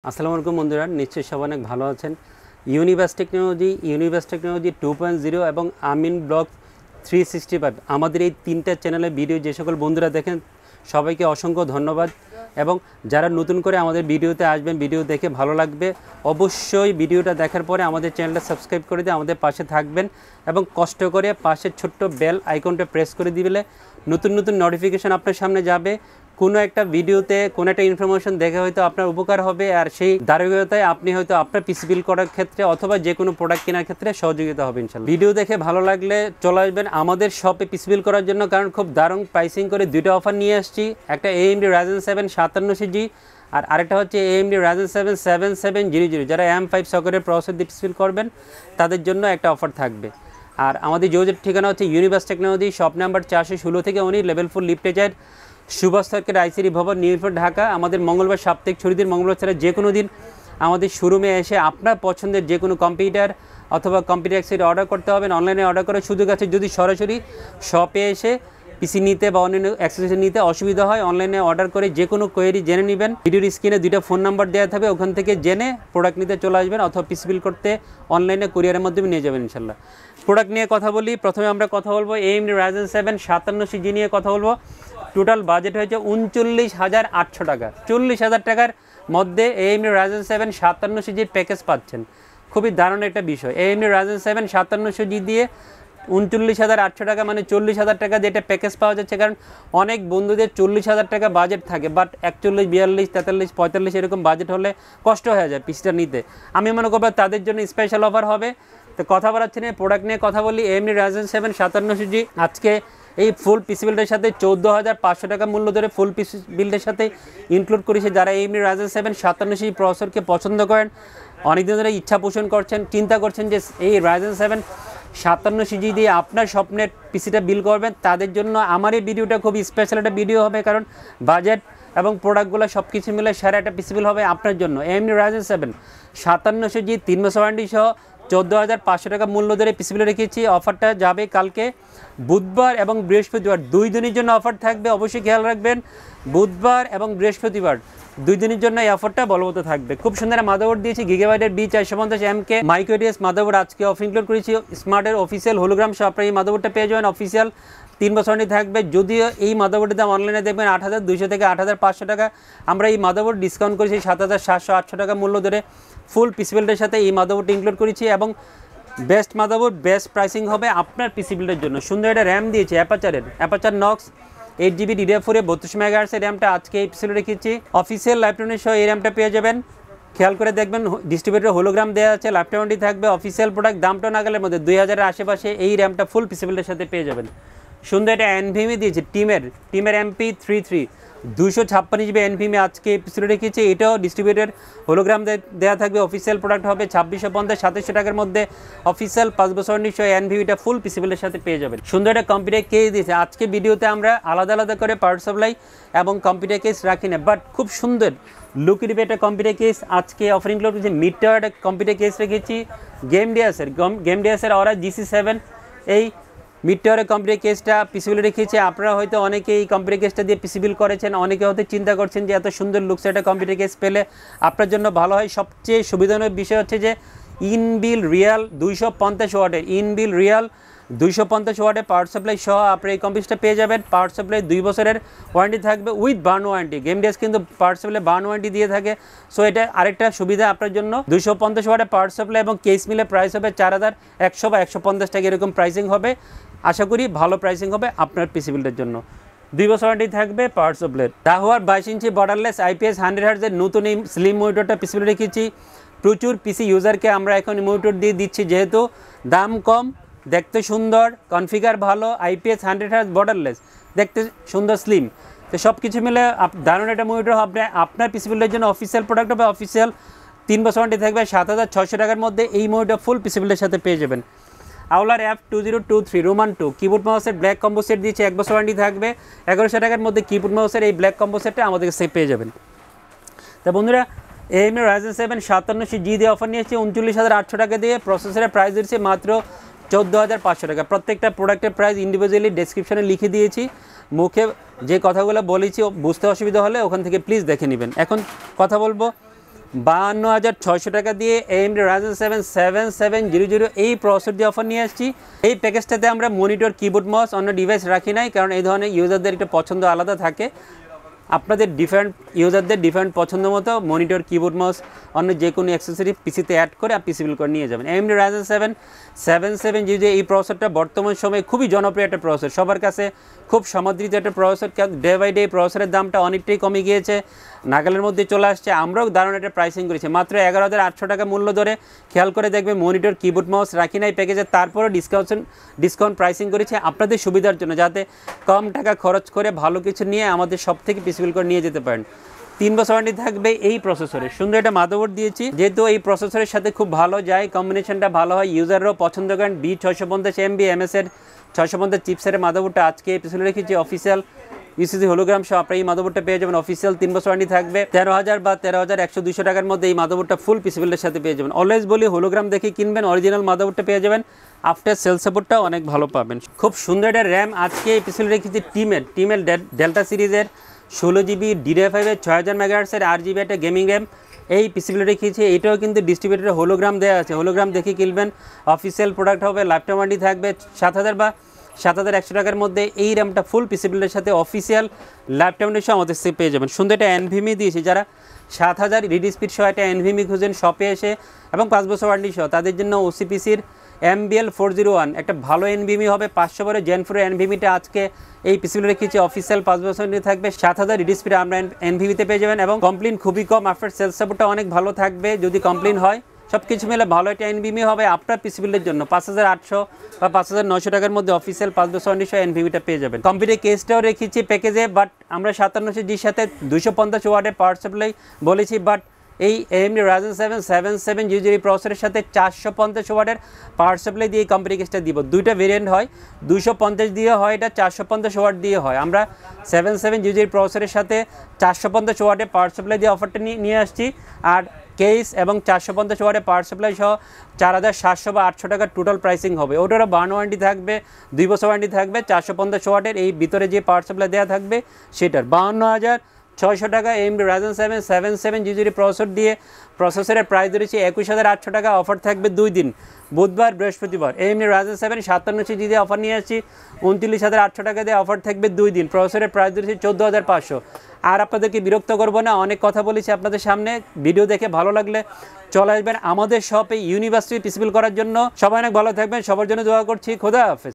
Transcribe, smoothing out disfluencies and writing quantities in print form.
আসসালামু আলাইকুম বন্ধুরা, নিশ্চয়ই সবাই অনেক ভালো আছেন। ইউনিভার্স টেকনোলজি 2.0 এবং আমিন ব্লগ 365 আমাদের এই তিনটা চ্যানেলের ভিডিও যে সকল বন্ধুরা দেখেন সবাইকে অসংখ্য ধন্যবাদ। এবং যারা নতুন করে আমাদের ভিডিওতে আসবেন, ভিডিও দেখে ভালো লাগবে, অবশ্যই ভিডিওটা দেখার পরে আমাদের চ্যানেলটা সাবস্ক্রাইব করে দিয়ে আমাদের পাশে থাকবেন এবং কষ্ট করে পাশের ছোট্ট বেল আইকনটা প্রেস করে দিলে নতুন নতুন নোটিফিকেশান আপনার সামনে যাবে। কোনো একটা ভিডিওতে কোনো একটা ইনফরমেশন দেখে হয়তো আপনার উপকার হবে, আর সেই ধারাবাহিকতায় আপনি হয়তো আপনার পিসি বিল করার ক্ষেত্রে অথবা যে কোনো প্রোডাক্ট কেনার ক্ষেত্রে সহযোগিতা হবে ইনশাআল্লাহ। ভিডিও দেখে ভালো লাগলে চলে আসবেন আমাদের শপে পিসি বিল করার জন্য, কারণ খুব দারুণ প্রাইসিং করে দুটো অফার নিয়ে আসছি। একটা AMD Ryzen 7 5700G আর আরেকটা হচ্ছে AMD Ryzen 7 7700। যারা M5 সকেটের প্রসেসর দিয়ে পিসি বিল করবেন তাদের জন্য একটা অফার থাকবে। আর আমাদের যোগাযোগ ঠিকানা হচ্ছে ইউনিভার্স টেকনোলজি, শপ নাম্বার 416 থেকে 19, লেভেল 4, লিফটে যায়, সুভাষ সার্কেট, আইসিডি ভবন, নিউফোর্ট, ঢাকা। আমাদের মঙ্গলবার সাপ্তাহিক ছুটির দিন, মঙ্গলবার ছাড়া যে কোনো দিন আমাদের শোরুমে এসে আপনার পছন্দের যে কোনো কম্পিউটার অথবা কম্পিউটার অ্যাক্সেসরি অর্ডার করতে হবে। অনলাইনে অর্ডার করার সুযোগ আছে, যদি সরাসরি শপে এসে পিসি নিতে বা অন্যান্য অ্যাক্সেসরি নিতে অসুবিধা হয়, অনলাইনে অর্ডার করে যে কোনো কোয়েরি জেনে নেবেন। ভিডিওর স্ক্রিনে দুইটা ফোন নাম্বার দেওয়া থাকবে, ওখান থেকে জেনে প্রোডাক্ট নিতে চলে আসবেন অথবা পিসি বিল করতে অনলাইনে কুরিয়ারের মাধ্যমে নিয়ে যাবেন ইনশাল্লাহ। প্রোডাক্ট নিয়ে কথা বলি। প্রথমে আমরা কথা বলবো AMD Ryzen 7 5700G নিয়ে কথা বলবো। টোটাল বাজেট হয়েছে 39,800 টাকা। 40,000 টাকার মধ্যে AMD Ryzen 7 5700G প্যাকেজ পাচ্ছেন। খুবই দারুণ একটা বিষয়। AMD Ryzen 7 5700G দিয়ে 39,800 টাকা মানে 40,000 টাকা দিয়ে এটা প্যাকেজ পাওয়া যাচ্ছে। কারণ অনেক বন্ধুদের 40,000 টাকা বাজেট থাকে, বাট 41, 42, 43, 45 এরকম বাজেট হলে কষ্ট হয়ে যায় পিসিটা নিতে। আমি মনে করবো তাদের জন্য স্পেশাল অফার হবে। তো কথা বলাচ্ছি না, প্রোডাক্ট নিয়ে কথা বলি। AMD Ryzen 7 5700G আজকে এই ফুল পিসি বিল্ডের সাথে 14,500 টাকা মূল্য ধরে ফুল পিসি বিল্ডের সাথে ইনক্লুড করেছে। যারা AMD Ryzen 7 5700G প্রসেসরকে পছন্দ করেন, অনেকদিন ধরে ইচ্ছা পোষণ করছেন, চিন্তা করছেন যে এই Ryzen 7 5700G দিয়ে আপনার স্বপ্নের পিসিটা বিল করবেন, তাদের জন্য আমার এই ভিডিওটা খুব স্পেশাল একটা ভিডিও হবে। কারণ বাজেট এবং প্রোডাক্টগুলো সব কিছু মিলে সেরা একটা পিসি বিল হবে আপনার জন্য। AMD Ryzen 7 5700G 3 বছর ওয়ারেন্টি সহ 14,500 টাকা মূল্য ধরে পিসি বিল রেখেছি। অফারটা যাবে কালকে বুধবার এবং বৃহস্পতিবার, 2 দিনের জন্য অফার থাকবে। অবশ্যই খেয়াল রাখবেন, বুধবার এবং বৃহস্পতিবার 2 দিনের জন্য এই অফারটা বলবৎ থাকবে। খুব সুন্দর মাদারবোর্ড দিয়েছি, গিগাবাইটের B450MK মাইক্রো ATS মাদারবোর্ড আজকে অফ ইনক্লুড করেছি। স্মার্টের অফিসিয়াল হোলোগ্রাম সহ আপনার এই মাদারবোর্ডটা পেয়ে যাবেন। অফিসিয়াল 3 বছর থাকবে। যদিও এই মাদারবোর্ডের দাম অনলাইনে দেখবেন 8,200 থেকে 8,500 টাকা, আমরা এই মাদারবোর্ড ডিসকাউন্ট করেছি 7,700-800 টাকা মূল্য ধরে ফুল পিসি বিল্ডের সাথে এই মাদারবোর্ডটা ইনক্লুড করেছি। এবং বেস্ট মাদারবোর্ড, বেস্ট প্রাইসিং হবে আপনার পিসি বিল্ডের জন্য। সুন্দর একটা র্যাম দিয়েছি অ্যাপাচার নক্স 8GB DDR4 32 MHz র্যামটা আজকে এই পিসি রেখেছি। অফিসিয়াল ল্যাপটপের সহ এই র্যামটা পেয়ে যাবেন। খেয়াল করে দেখবেন ডিস্ট্রিবিউটর হোলোগ্রাম দেওয়া আছে, ল্যাপটপটি থাকবে। অফিসিয়াল প্রোডাক্ট দামটা নাগালের মধ্যে 2,000-এর আশেপাশে এই র্যামটা ফুল পিসি বিল্ডের সাথে পেয়ে যাবেন। সুন্দর একটা NVMe দিয়েছি, টিমের MP33 256GB NVMe আজকে পিসি রেখেছি। এটাও ডিস্ট্রিবিউটর হোলোগ্রাম দেওয়া থাকবে। অফিসিয়াল প্রোডাক্ট হবে 2650-2700 টাকার মধ্যে। অফিসিয়াল 5 বছর নিশ্চয় NVMeটা ফুল পিসি বিল্ডের সাথে পেয়ে যাবেন। সুন্দর একটা কম্পিউটার কেস দিয়েছে। আজকে ভিডিওতে আমরা আলাদা আলাদা করে পাওয়ার সাপ্লাই এবং কম্পিউটার কেস রাখি না, বাট খুব সুন্দর লুকির একটা কম্পিউটার কেস আজকে অফারিং করেছি। মিডটার একটা কম্পিউটার কেস রেখেছি গেম ডিয়াসের অরা GC7 এই মিড টাওয়ারের কম্পিউটার কেসটা পিসি বিল রেখেছি। আপনারা হয়তো অনেকে এই কম্পিউটার কেসটা দিয়ে পিসি বিল করেছেন, অনেকে হয়তো চিন্তা করছেন যে এত সুন্দর লুকস একটা কম্পিউটার কেস পেলে আপনার জন্য ভালো হয়। সবচেয়ে সুবিধাজনক বিষয় হচ্ছে যে ইনবিল রিয়াল 250 ওয়াটের 250 ওয়াটের পাওয়ার সাপ্লাই সহ আপনি এই কম্পিউটারটা পেয়ে যাবেন। পাওয়ার সাপ্লাই 2 বছরের ওয়ারেন্টি থাকবে with burn warranty. Game Dias কিন্তু পাওয়ার সাপ্লাই বার্ন ওয়ারেন্টি দিয়ে থাকে। সো এটা আরেকটা সুবিধা আপনার জন্য। 250 ওয়াটের পাওয়ার সাপ্লাই এবং কেস মিলে প্রাইস হবে 4,100 বা 150 টাকা এরকম প্রাইসিং হবে। আশা করি ভালো প্রাইসিং হবে আপনার পিসি বিল্ডের জন্য। 2 বছর ওয়ারেন্টি থাকবে পাওয়ার সাপ্লাই। দাহুয়ার 22 ইঞ্চি বর্ডারলেস IPS 100Hz এর নতুন এই স্লিম মনিটরটা পিসি বিল রেখেছি। প্রচুর পিসি ইউজারকে আমরা এখন মনিটর দিয়ে দিচ্ছি, যেহেতু দাম কম, দেখতে সুন্দর, কনফিগার ভালো, IPS 100Hz বর্ডারলেস, দেখতে সুন্দর, স্লিম। তো সব কিছু মিলে দারুণ একটা মনিটর হবে আপনার পিসি বিল্ডের জন্য। অফিসিয়াল প্রোডাক্ট হবে, অফিসিয়াল 3 বছর ওয়ারেন্টি থাকবে। 7,600 টাকার মধ্যে এই মনিটর ফুল পিসি বিল্ডের সাথে পেয়ে যাবেন। আউলার F2023 রোমান 2 কিবোর্ড মাউসের ব্ল্যাক কম্বো সেট দিয়েছে, 1 বছর ওয়ারেন্টি থাকবে। 1100 টাকার মধ্যে কিবোর্ড মাউসের এই ব্ল্যাক কম্বো সেটটা আমাদের কাছে পেয়ে যাবেন। তা বন্ধুরা, AMD Ryzen 7 5700G দিয়ে অফার নিয়েছি 39,800 টাকা দিয়ে। প্রসেসরের প্রাইস দিয়েছে মাত্র 14,500 টাকা। প্রত্যেকটা প্রোডাক্টের প্রাইস ইন্ডিভিজুয়ালি ডেসক্রিপশনে লিখে দিয়েছি। মুখে যে কথাগুলো বলেছি বুঝতে অসুবিধা হলে ওখান থেকে প্লিজ দেখে নেবেন। এখন কথা বলবো 52,600 টাকা দিয়ে AMD Ryzen 7 7700 এই প্রসেসর দিয়ে অফার নিয়ে আসছি। এই প্যাকেজটাতে আমরা মনিটর, কিবোর্ড, মাউস, অন্য ডিভাইস রাখি নাই, কারণ এই ধরনের ইউজারদের একটা পছন্দ আলাদা থাকে। আপনাদের ইউজারদের ডিফারেন্ট পছন্দ মতো মনিটর, কিবোর্ড, মাউস, অন্য যে কোনো অ্যাক্সেসরি পিসিতে অ্যাড করে পিসি বিল করে নিয়ে যাবেন। AMD Ryzen 7 7700 এই প্রসেসরটা বর্তমান সময়ে খুবই জনপ্রিয় একটা প্রসেসর, সবার কাছে খুব সমাদৃত একটা প্রসেসর। ডে বাই ডে প্রসেসরের দামটা অনেকটাই কমে গিয়েছে, নাগালের মধ্যে চলে আসছে। আমরাও দারুণ একটা প্রাইসিং করেছি, মাত্র 11,800 টাকা মূল্য ধরে। খেয়াল করে দেখবে মনিটর, কিবোর্ড, মাউস রাখি নাই প্যাকেজে, তারপরও ডিসকাউন্ট প্রাইসিং করেছি আপনাদের সুবিধার জন্য, যাতে কম টাকা খরচ করে ভালো কিছু নিয়ে আমাদের সব থেকে পিসি বিল করে নিয়ে যেতে পারেন। 3 বছর ওয়ারেন্টি থাকবে এই প্রসেসরে। সুন্দর একটা মাদারবোর্ড দিয়েছি, যেহেতু এই প্রসেসরের সাথে খুব ভালো যায়, কম্বিনেশনটা ভালো হয়, ইউজাররাও পছন্দ করেন। B650 MB MS-এর 650 চিপসেটের মাদারবোর্ডটা আজকে এই পিছনে রেখেছি। অফিসিয়াল UCC হোলোগ্রাম সহ আপনারা এই মাদারবোর্ডটা পেয়ে যাবেন। অফিসিয়াল 3 বছর ওয়ারেন্টি থাকবে। 13,000 বা 13,100-200 টাকার মধ্যে এই মাদারবোর্ডটা ফুল পিসি বিলের সাথে পেয়ে যাবেন। অলওয়েজ বলি, হোলোগ্রাম দেখে কিনবেন, অরিজিনাল মাদারবোর্ডটা পেয়ে যাবেন। আফটার সেল সাপোর্টটাও অনেক ভালো পাবেন। খুব সুন্দর একটা র্যাম আজকে এই পিছনে রেখেছি টিমের ডেল্টা সিরিজের 16GB DDR5 6000 MHz এর 8GB একটা গেমিং র্যাম এই পিসিবিলে রেখেছি। এটাও কিন্তু ডিস্ট্রিবিউটরের হোলোগ্রাম দেওয়া আছে, হোলোগ্রাম দেখে কিনবেন। অফিসিয়াল প্রোডাক্ট হবে, লাইফটাইম ওয়ারেন্টি থাকবে। 7,000 বা 7,100 টাকার মধ্যে এই র্যামটা ফুল পিসিবিলের সাথে অফিসিয়াল লাইফটাইম ওয়ারেন্টি আমাদের সে পেয়ে যাবেন। সুন্দর একটা NVMe দিয়েছি, যারা 7000 রিড স্পিড সহ একটা NVMe খুঁজেন শপে এসে এবং 5 বছর ওয়ারেন্টি সহ, তাদের জন্য OCPCর MBL401 একটা ভালো NVMe হবে। 500 বারের Gen 4 NVMeটা আজকে এই পিসিবিলে রেখেছি। অফিসিয়াল 5 বছর থাকবে। 7000 রিড স্পিড আমরা NVMeতে পেয়ে যাবেন এবং কমপ্লেন খুবই কম। আফটার সেল সাপোর্টটা অনেক ভালো থাকবে, যদি কমপ্লেন হয় সব কিছু মিলে ভালো একটা NVMe হবে আপনার পিসিবিলের জন্য। 5,800 বা 5,900 টাকার মধ্যে অফিসিয়াল 5 বছর ওয়ারেন্টি সহ NVMeটা পেয়ে যাবেন। কম্পিউটার কেসটাও রেখেছি প্যাকেজে, বাট আমরা 5700Gর সাথে 250 ওয়াটের পাওয়ার সাপ্লাই বলেছি, বাট এই AMD Ryzen 7 7700 প্রসেসরের সাথে 450 ওয়াটের পাওয়ার সাপ্লাই দিয়ে এই কম্পিউটার কেসটা দিব। দুইটা ভেরিয়েন্ট হয়, 250 দিয়ে হয়, এটা 450 ওয়াট দিয়ে হয়। আমরা 7700 প্রসেসরের সাথে 450 ওয়াটের পাওয়ার সাপ্লাই দিয়ে অফারটা নিয়ে আসছি। আর কেস এবং 450 ওয়াটের পাওয়ার সাপ্লাই সহ 4,700 বা 800 টাকার টোটাল প্রাইসিং হবে। ওটারও বার্ন ওয়ারেন্টি থাকবে, 2 বছর ওয়ারেন্টি থাকবে। 450 ওয়াটের এই ভিতরে যে পাওয়ার সাপ্লাই দেওয়া থাকবে সেটার 52,600 টাকা। AMD Ryzen 7 7700 প্রসেসর দিয়ে প্রসেসরের প্রাইস ধরেছি 21,800 টাকা। অফার থাকবে 2 দিন, বুধবার, বৃহস্পতিবার। AMD Ryzen 7 5700 দিয়ে অফার নিয়ে আসছি 29,800 টাকা দিয়ে অফার থাকবে 2 দিন। প্রসেসরের প্রাইস ধরেছি 14,500। আর আপনাদেরকে বিরক্ত করব না, অনেক কথা বলেছি আপনাদের সামনে। ভিডিও দেখে ভালো লাগলে চলে আসবেন আমাদের শপে ইউনিভার্সিটি পিসি বিল করার জন্য। সবাই অনেক ভালো থাকবেন, সবার জন্য দোয়া করছি। খোদা হাফেজ।